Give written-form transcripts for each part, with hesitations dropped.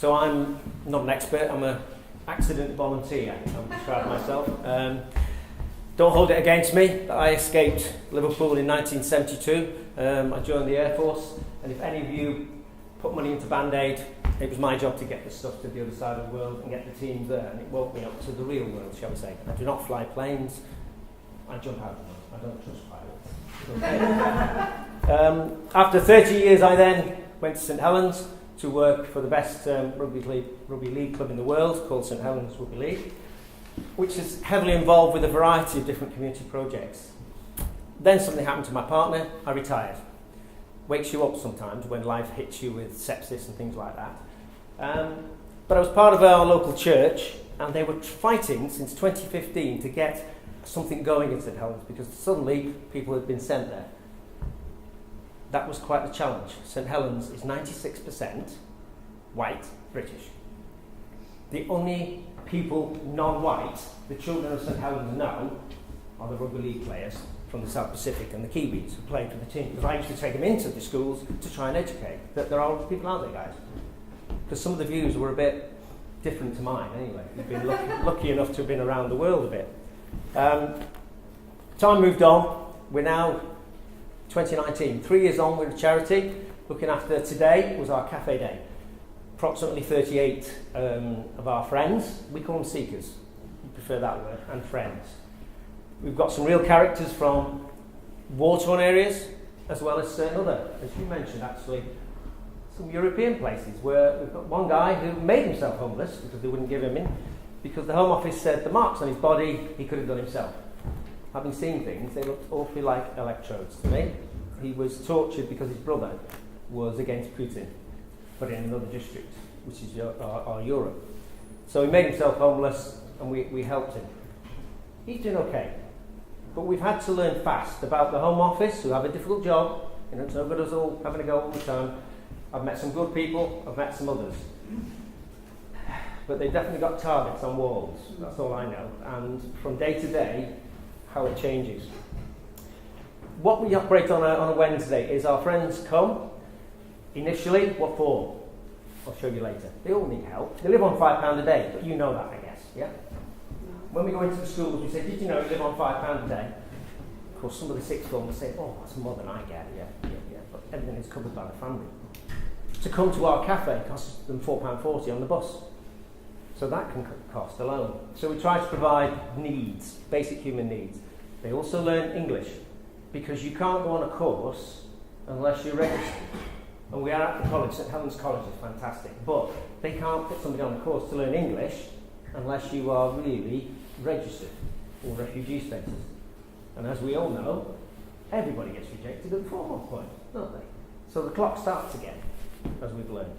So I'm not an expert, I'm an accident volunteer, I'm describing myself. Don't hold it against me, I escaped Liverpool in 1972. I joined the Air Force, and if any of you put money into Band-Aid, it was my job to get the stuff to the other side of the world and get the teams there, and it woke me up to the real world, shall we say. I do not fly planes, I jump out of them, I don't trust pilots. After 30 years I then went to St Helens to work for the best rugby league club in the world, called St Helens Rugby League, which is heavily involved with a variety of different community projects. Then something happened to my partner, I retired. Wakes you up sometimes when life hits you with sepsis and things like that. But I was part of our local church, and they were fighting since 2015 to get something going in St Helens, because suddenly people had been sent there. That was quite the challenge. St Helens is 96% white British. The only people non-white the children of St Helens know are the rugby league players from the South Pacific and the Kiwis who played for the team. Because I used to take them into the schools to try and educate that there are people out there, guys. Because some of the views were a bit different to mine anyway. You've been lucky enough to have been around the world a bit. Time moved on. We're now 2019. 3 years on, we're a charity. Looking after today was our cafe day. Approximately 38 of our friends, we call them seekers, we prefer that word, and friends. We've got some real characters from war-torn areas, as well as certain other, as you mentioned actually, some European places where we've got one guy who made himself homeless because they wouldn't give him in, because the Home Office said the marks on his body he could have done himself. Having seen things, they looked awfully like electrodes to me. He was tortured because his brother was against Putin, but in another district, which is our Europe. So he made himself homeless, and we helped him. He's doing okay. But we've had to learn fast about the Home Office, who have a difficult job. You know, it's no good us all having a go all the time. I've met some good people, I've met some others. But they've definitely got targets on walls, that's all I know. And from day to day, how it changes. What we operate on a Wednesday is our friends come. Initially, what for? I'll show you later. They all need help. They live on £5 a day, but you know that, I guess, yeah? When we go into the schools, we say, did you know you live on £5 a day? Of course, some of the sixth form will say, oh, that's more than I get, yeah. But everything is covered by the family. To come to our cafe costs them £4.40 on the bus. So that can cost alone. So we try to provide needs, basic human needs. They also learn English, because you can't go on a course unless you're registered. And we are at the college, St Helens College is fantastic, but they can't put somebody on a course to learn English unless you are really registered or refugee status. And as we all know, everybody gets rejected at the 4 month point, don't they? So the clock starts again, as we've learned.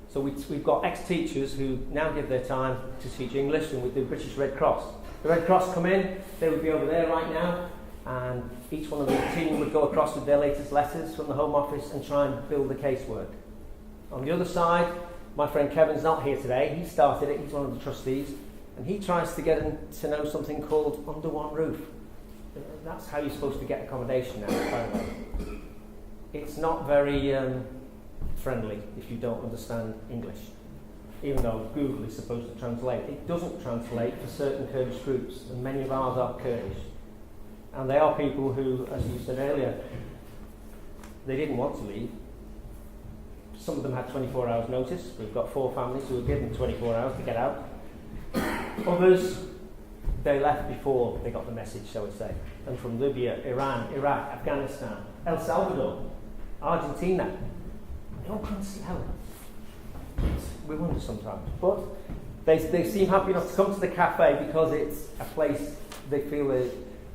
So we've got ex-teachers who now give their time to teach English, and with the British Red Cross. The Red Cross come in, they would be over there right now, and each one of the team would go across with their latest letters from the Home Office and try and build the casework. On the other side, my friend Kevin's not here today. He started it, he's one of the trustees, and he tries to get them to know something called under one roof. That's how you're supposed to get accommodation now, by the way. It's not very friendly if you don't understand English, even though Google is supposed to translate. It doesn't translate for certain Kurdish groups, and many of ours are Kurdish. And they are people who, as you said earlier, they didn't want to leave. Some of them had 24 hours notice. We've got 4 families who were given 24 hours to get out. Others, they left before they got the message, shall we say. And from Libya, Iran, Iraq, Afghanistan, El Salvador, Argentina, they all come to see Helen. We wonder sometimes. But they seem happy enough to come to the cafe because it's a place they feel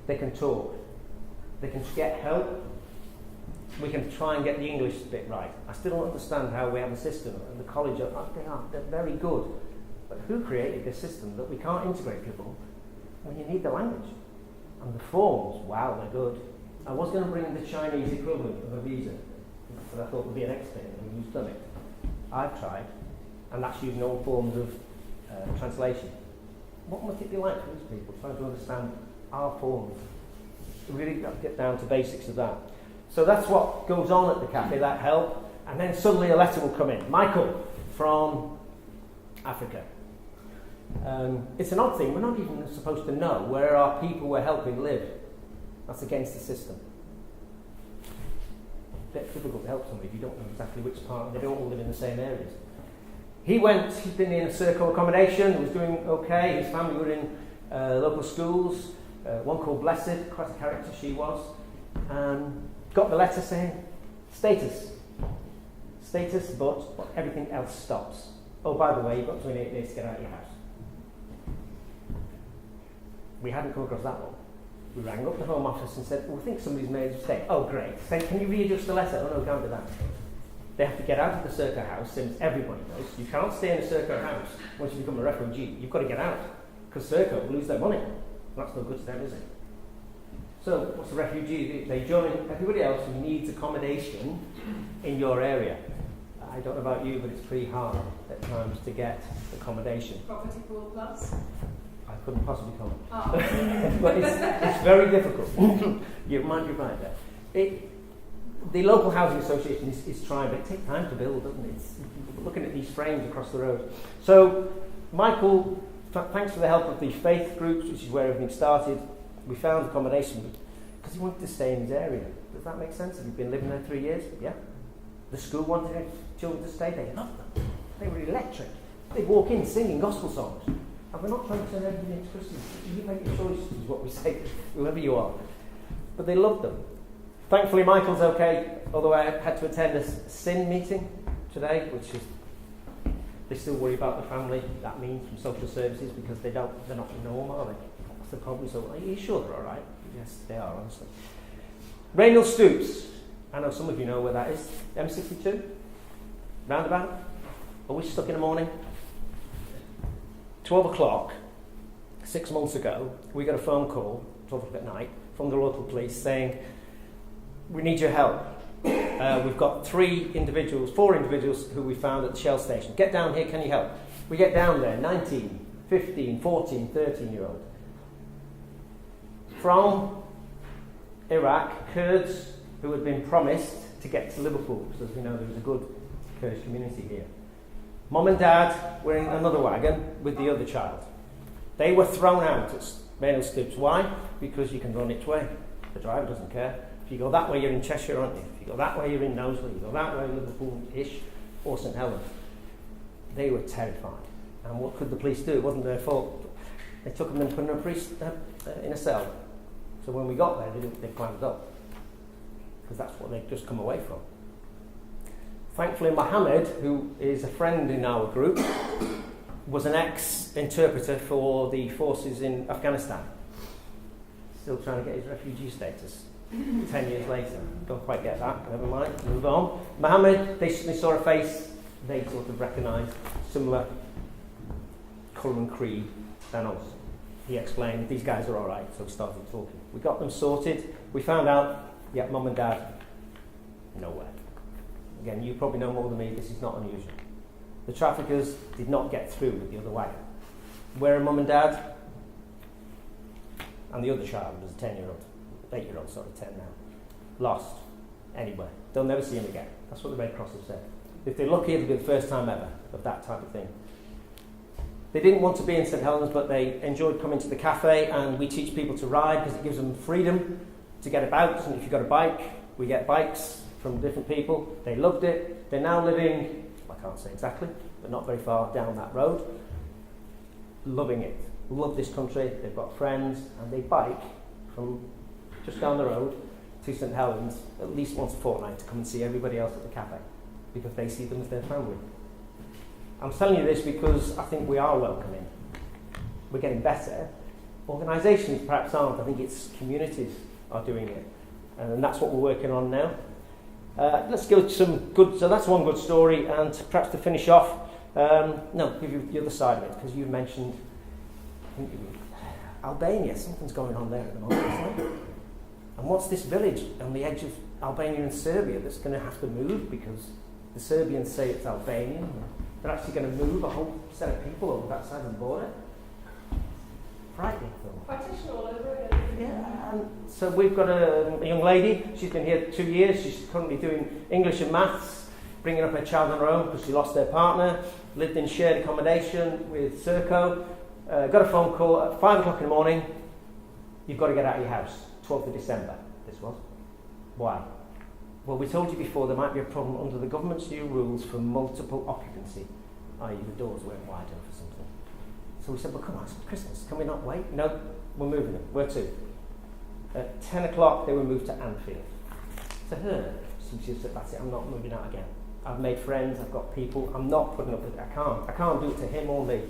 they can talk. They can get help. We can try and get the English bit right. I still don't understand how we have a system, and the college they're very good. But who created this system that we can't integrate people when you need the language? And the forms, wow, they're good. I was going to bring the Chinese equivalent of a visa, but I thought it would be an expert, and who's done it. I've tried, and that's using all forms of translation. What must it be like for these people trying to understand our forms? We really got to get down to basics of that. So that's what goes on at the cafe, that help. And then suddenly a letter will come in. Michael from Africa. It's an odd thing. We're not even supposed to know where our people we're helping live. That's against the system. It's difficult to help somebody if you don't know exactly which part. They don't all live in the same areas. He'd been in a circle accommodation, was doing okay. His family were in local schools. One called Blessed, quite a character she was. Got the letter saying, status, but everything else stops. Oh, by the way, you've got 28 days to get out of your house. We hadn't come across that one. We rang up the Home Office and said, we think somebody's made a mistake. Oh, great. Say, can you readjust the letter? Oh, no, can't do that. They have to get out of the Circa house, since everybody knows. You can't stay in a Circa house once you become a refugee. You've got to get out, because Circa will lose their money. That's no good to them, is it? So, what's the refugee do? They join everybody else who needs accommodation in your area. I don't know about you, but it's pretty hard at times to get accommodation. Property pool plus? I couldn't possibly comment. Oh. But it's very difficult. You might be right there. The local housing association is trying, but it takes time to build, doesn't it? It's looking at these frames across the road. So, Michael, thanks for the help of the faith groups, which is where everything started, we found accommodation because he wanted to stay in his area. Does that make sense? Have you been living there 3 years? Yeah. The school wanted their children to stay. They loved them. They were electric. They'd walk in singing gospel songs. And we're not trying to turn everybody into Christians. You make your choice, is what we say, whoever you are. But they loved them. Thankfully, Michael's okay, although I had to attend a sin meeting today, which is, they still worry about the family, that means, from social services, because they're not normal, are they? What's the problem? So, are you sure they're all right? Yes, they are, honestly. Raynell Stoops. I know some of you know where that is. M62? Roundabout? Always stuck in the morning? 12 o'clock, 6 months ago, we got a phone call, 12 o'clock at night, from the local police saying, we need your help. We've got 4 individuals who we found at the Shell station. Get down here, can you help? We get down there, 19, 15, 14, 13-year-old. From Iraq, Kurds who had been promised to get to Liverpool, because as we know there was a good Kurdish community here. Mum and Dad were in another wagon with the other child. They were thrown out at Raynell Stoops. Why? Because you can run each way. The driver doesn't care. If you go that way, you're in Cheshire, aren't you? If you go that way, you're in Knowsley. You go that way, Liverpool-ish, or St Helens. They were terrified. And what could the police do? It wasn't their fault. They took them and put them in a cell. So when we got there, they climbed up. Because that's what they'd just come away from. Thankfully, Mohammed, who is a friend in our group, was an ex-interpreter for the forces in Afghanistan. Still trying to get his refugee status 10 years later. Don't quite get that, never mind, move on. Mohammed, they saw a face, they sort of recognised similar colour and creed than us. He explained, these guys are all right, so we started talking. We got them sorted. We found out, yeah, Mum and Dad, nowhere. Again, you probably know more than me, this is not unusual. The traffickers did not get through with the other wagon. Where are Mum and Dad? And the other child was a 10-year-old, 8-year-old, 10 now. Lost, anywhere. They'll never see him again. That's what the Red Cross have said. If they look here, it'll be the first time ever of that type of thing. They didn't want to be in St Helens, but they enjoyed coming to the cafe, and we teach people to ride because it gives them freedom to get about. And if you've got a bike, we get bikes from different people. They loved it. They're now living, I can't say exactly, but not very far down that road. Loving it. Love this country. They've got friends, and they bike from just down the road to St Helens at least once a fortnight to come and see everybody else at the cafe because they see them as their family. I'm telling you this because I think we are welcoming. We're getting better. Organisations perhaps aren't. I think it's communities are doing it. And that's what we're working on now. Let's go to some good... So that's one good story. And perhaps to finish off... give you the other side of it, because you've mentioned... Albania. Something's going on there at the moment, isn't it? And what's this village on the edge of Albania and Serbia that's going to have to move because the Serbians say it's Albanian. They're actually going to move a whole set of people over that side of the border. Frightening film. Partition all over again. Yeah, and so we've got a young lady. She's been here 2 years. She's currently doing English and maths. bringing up her child on her own because she lost her partner, lived in shared accommodation with Serco, got a phone call at 5 o'clock in the morning, you've got to get out of your house, 12th of December, this was. Why? Well, we told you before there might be a problem under the government's new rules for multiple occupancy, i.e. the doors weren't wide enough or something. So we said, well, come on, it's Christmas, can we not wait? No, we're moving them, where to? At 10 o'clock they were moved to Anfield. To her, she said, that's it, I'm not moving out again. I've made friends, I've got people, I'm not putting up with it, I can't do it to him or me.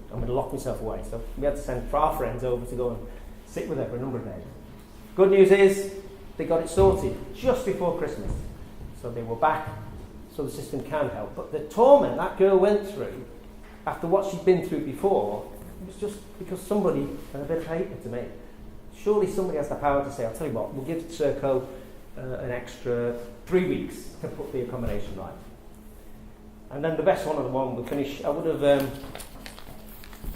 I'm going to lock myself away. So we had to send our friends over to go and sit with her for a number of days. Good news is, they got it sorted just before Christmas. So they were back, so the system can help. But the torment that girl went through, after what she'd been through before, it was just because somebody had a bit of paper to make. Surely somebody has the power to say, I'll tell you what, we'll give Serco an extra 3 weeks to put the accommodation right. And then the best one of the one we'll finish, I would have,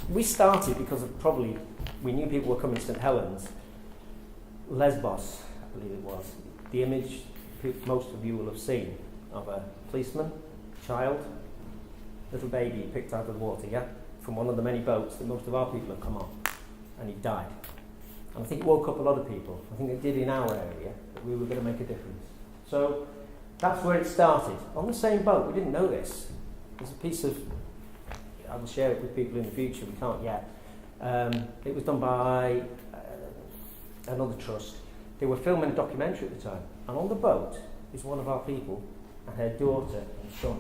we started because of probably, we knew people were coming to St Helens. Lesbos, I believe it was, the image most of you will have seen of a policeman, child, little baby picked out of the water, yeah? From one of the many boats that most of our people have come on. And he died. And I think it woke up a lot of people. I think it did in our area, that we were going to make a difference. So that's where it started. On the same boat, we didn't know this. There's a piece of, I will share it with people in the future, we can't yet. It was done by another trust. They were filming a documentary at the time. And on the boat is one of our people and her daughter and son.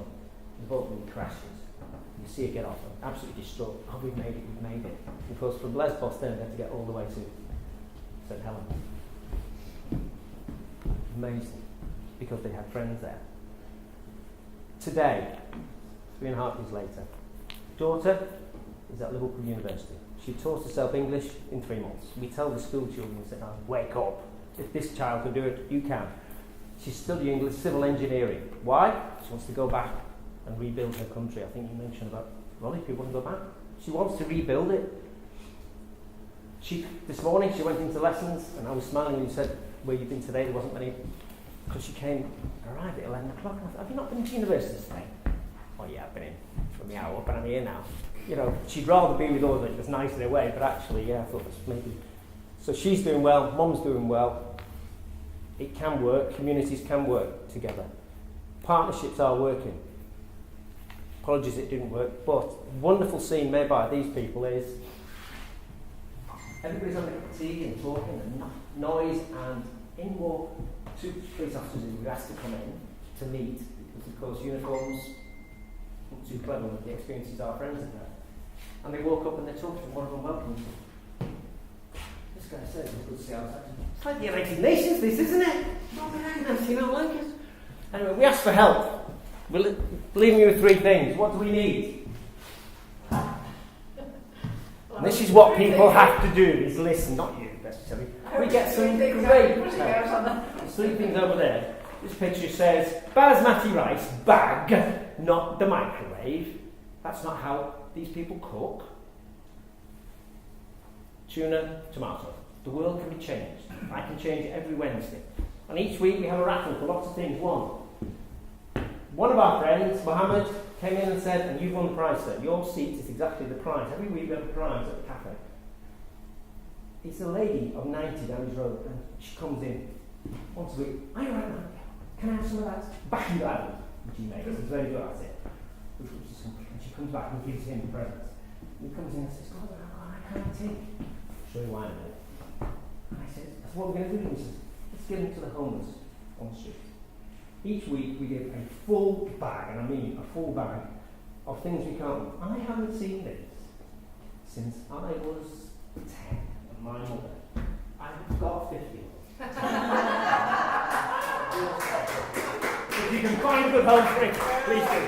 The boat really crashes. You see her get off, absolutely distraught. Oh, we've made it. Because from Lesbos then they had to get all the way to St Helens. Amazing. Because they had friends there. Today, 3.5 years later, daughter is at Liverpool University. She taught herself English in 3 months. We tell the school children, we say, oh, wake up. If this child can do it, you can. She's studying civil engineering. Why? She wants to go back and rebuild her country. I think you mentioned about a lot of people want to go back. She wants to rebuild it. This morning she went into lessons and I was smiling and you said, where you've been today, there wasn't many, because she arrived at 11 o'clock and I thought, have you not been to university today? Oh yeah, I've been in from the hour, but I'm here now. You know, she'd rather be with us, it was nice in a way, but actually, yeah, I thought it was maybe. So she's doing well, Mum's doing well. It can work, communities can work together. Partnerships are working. Apologies it didn't work, but wonderful scene made by these people is everybody's having a cup of tea and talking and noise, and in walk 2 police officers who were asked to come in to meet, because of course uniforms not too clever with the experiences our friends have had. And they walk up and they talk to them, one of them welcomes them. This guy said, it's good to see outside. It's like the United Nations, this, isn't it? Not very nice, you don't like it? Anyway, we asked for help. We're leaving you with 3 things. What do we need? And this is what people have to do, is listen, not you, necessarily. We get some great help. There's 3 things over there. This picture says, basmati rice, bag, not the microwave. That's not how these people cook. Tuna, tomato. The world can be changed. I can change it every Wednesday. And each week we have a raffle for lots of things. One of our friends, Mohammed, came in and said, and you've won the prize, sir. Your seat is exactly the prize. Every week we have a prize at the cafe. It's a lady of 90 down his road, and she comes in once a week. Are you right now? Can I have some of that backy ladle? Which he makes. It's very good at it. And she comes back and gives him presents. And he comes in and says, God, I can't take. I'll show you why in a minute. And I said, that's what we're going to do. And he says, let's give them to the homeless on the street. Each week we give a full bag, and I mean a full bag, of things we can't. I haven't seen this since I was 10, and my mother. I've got 50. If you can find a good home for it, please do.